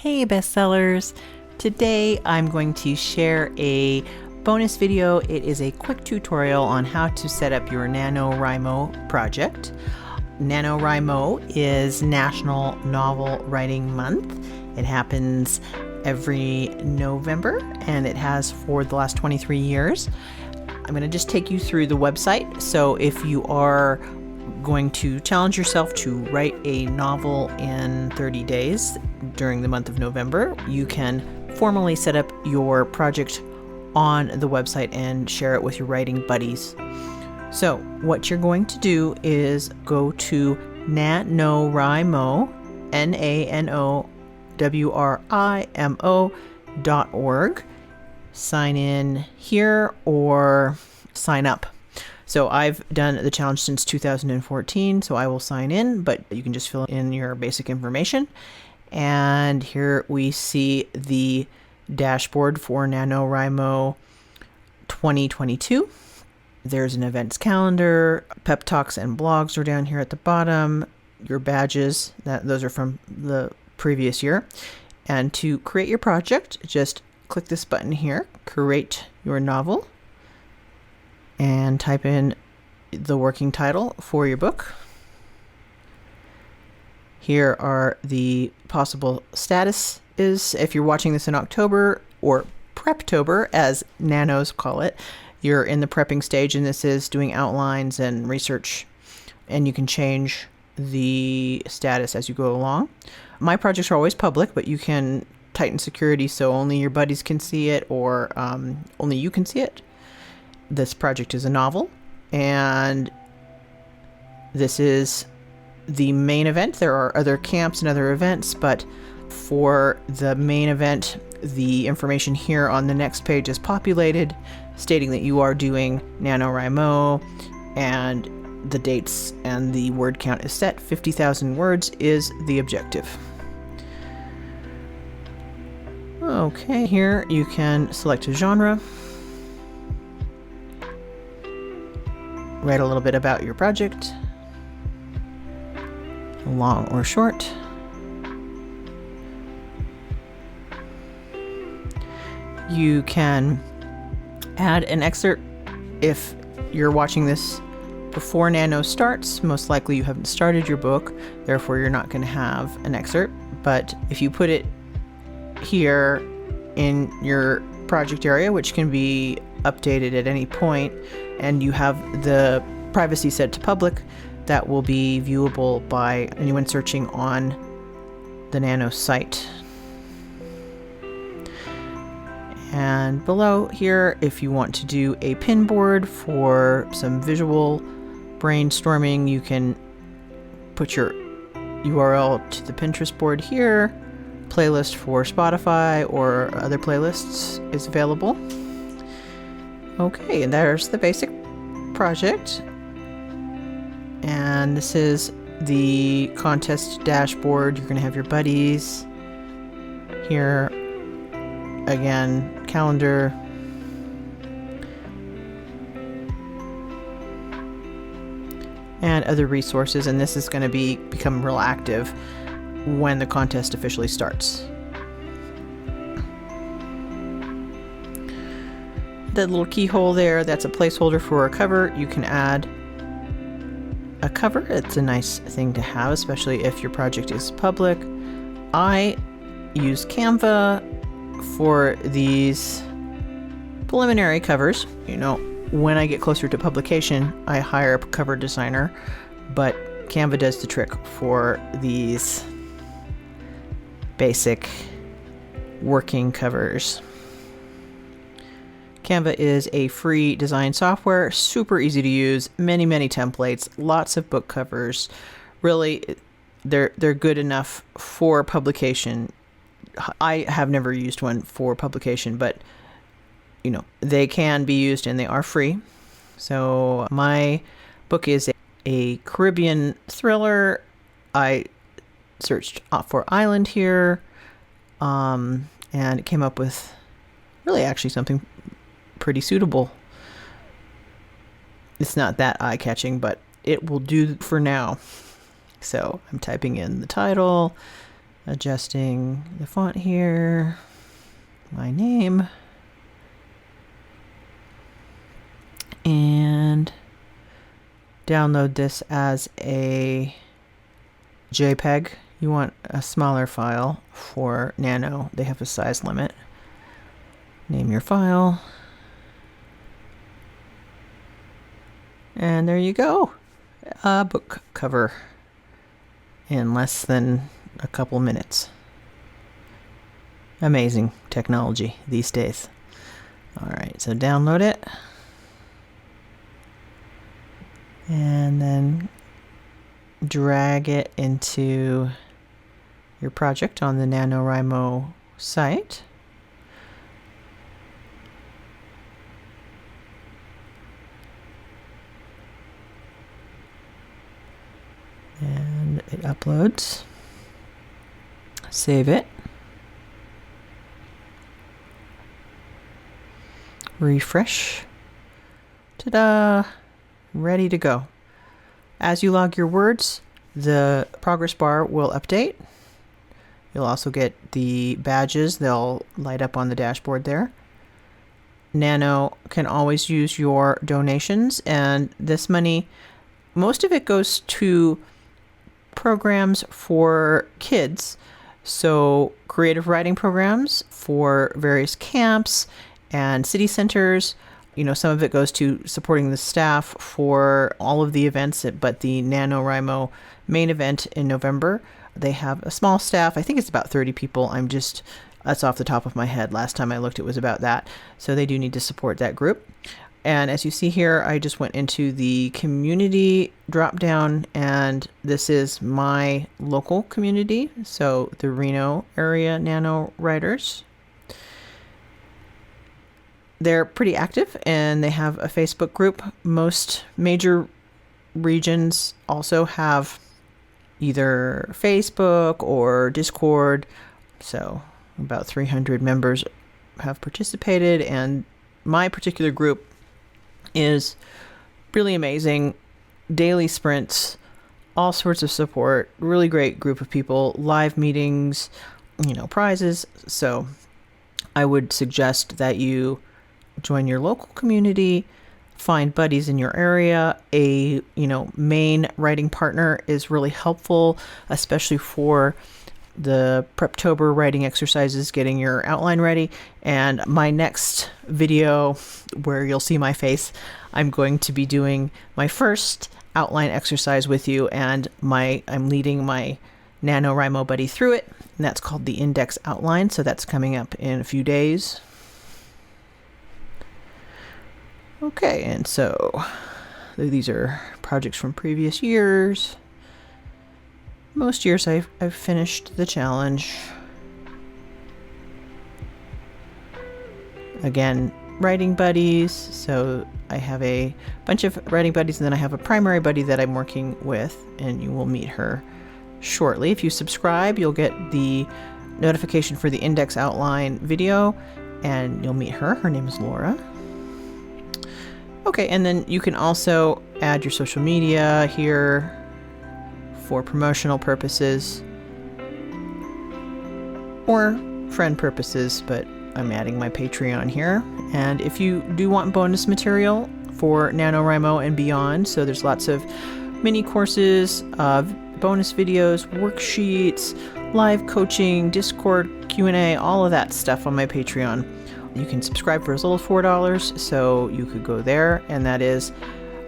Hey bestsellers! Today I'm going to share a bonus video. It is a quick tutorial on how to set up your NaNoWriMo project. NaNoWriMo is National Novel Writing Month. It happens every November and it has for the last 23 years. I'm going to just take you through the website. So if you are going to challenge yourself to write a novel in 30 days during the month of November, you can formally set up your project on the website and share it with your writing buddies. So what you're going to do is go to NaNoWriMo, NaNoWriMo.org, sign in here or sign up. So I've done the challenge since 2014, so I will sign in, but you can just fill in your basic information. And here we see the dashboard for NaNoWriMo 2022. There's an events calendar, pep talks and blogs are down here at the bottom. Your badges, those are from the previous year. And to create your project, just click this button here, create your novel, and type in the working title for your book. Here are the possible statuses. If you're watching this in October, or Preptober as nanos call it, you're in the prepping stage, and this is doing outlines and research, and you can change the status as you go along. My projects are always public, but you can tighten security so only your buddies can see it, or only you can see it. This project is a novel, and this is the main event. There are other camps and other events, but for the main event, the information here on the next page is populated, stating that you are doing NaNoWriMo, and the dates and the word count is set. 50,000 words is the objective. Okay, here you can select a genre. Write a little bit about your project, long or short. You can add an excerpt if you're watching this before Nano starts. Most likely you haven't started your book, therefore you're not going to have an excerpt. But if you put it here in your project area, which can be updated at any point, and you have the privacy set to public, that will be viewable by anyone searching on the Nano site. And below here, if you want to do a pin board for some visual brainstorming, you can put your URL to the Pinterest board here. Playlist for Spotify or other playlists is available. Okay, and there's the basic project. And this is the contest dashboard. You're going to have your buddies here. Again, calendar. And other resources. And this is going to become real active when the contest officially starts. That little keyhole there, that's a placeholder for a cover. You can add a cover. It's a nice thing to have, especially if your project is public. I use Canva for these preliminary covers. You know, when I get closer to publication, I hire a cover designer, but Canva does the trick for these basic working covers. Canva is a free design software, super easy to use, many templates, lots of book covers. Really, they're good enough for publication. I have never used one for publication, but you know, they can be used and they are free. So my book is a Caribbean thriller. I searched for island here, and it came up with really actually something pretty suitable. It's not that eye-catching, but it will do for now. So I'm typing in the title, Adjusting the font here, my name, and download this as a JPEG. You want a smaller file for Nano. They have a size limit. Name your file. And there you go. A book cover in less than a couple minutes. Amazing technology these days. All right, so download it. And then drag it into your project on the NaNoWriMo site. And it uploads. Save it. Refresh. Ta-da! Ready to go. As you log your words, the progress bar will update. You'll also get the badges. They'll light up on the dashboard there. Nano can always use your donations, and this money, most of it goes to programs for kids. So creative writing programs for various camps and city centers. You know, some of it goes to supporting the staff for all of the events, but the NaNoWriMo main event in November, they have a small staff. I think it's about 30 people. That's off the top of my head. Last time I looked, it was about that. So they do need to support that group. And as you see here, I just went into the community drop down, and this is my local community. So the Reno area Nano writers. They're pretty active, and they have a Facebook group. Most major regions also have either Facebook or Discord. So about 300 members have participated, and my particular group is really amazing. Daily sprints, all sorts of support, really great group of people, live meetings, prizes. So I would suggest that you join your local community, find buddies in your area. A main writing partner is really helpful, especially for the Preptober writing exercises, getting your outline ready. And my next video, where you'll see my face, I'm going to be doing my first outline exercise with you, and I'm leading my NaNoWriMo buddy through it, and that's called the index outline. So that's coming up in a few days. Okay, and so these are projects from previous years. Most years I've finished the challenge. Again, writing buddies. So I have a bunch of writing buddies, and then I have a primary buddy that I'm working with, and you will meet her shortly. If you subscribe, you'll get the notification for the index outline video, and you'll meet her. Her name is Laura. Okay, and then you can also add your social media here for promotional purposes or friend purposes, but I'm adding my Patreon here. And if you do want bonus material for NaNoWriMo and beyond, so there's lots of mini courses, bonus videos, worksheets, live coaching, Discord, Q&A, all of that stuff on my Patreon. You can subscribe for as little as $4, so you could go there, and that is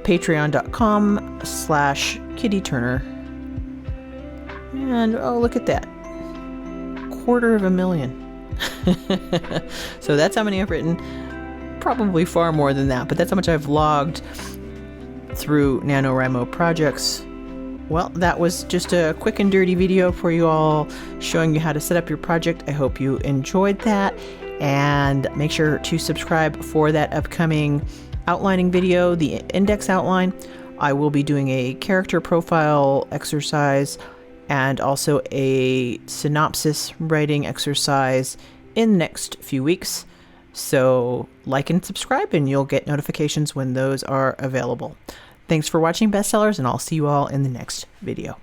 patreon.com/KittyTurner. And oh, look at that. 250,000. So that's how many I've written. Probably far more than that, but that's how much I've logged through NaNoWriMo projects. Well, that was just a quick and dirty video for you all, showing you how to set up your project. I hope you enjoyed that, and make sure to subscribe for that upcoming outlining video, the index outline. I will be doing a character profile exercise and also a synopsis writing exercise in the next few weeks. So like and subscribe, and you'll get notifications when those are available. Thanks for watching, bestsellers, and I'll see you all in the next video.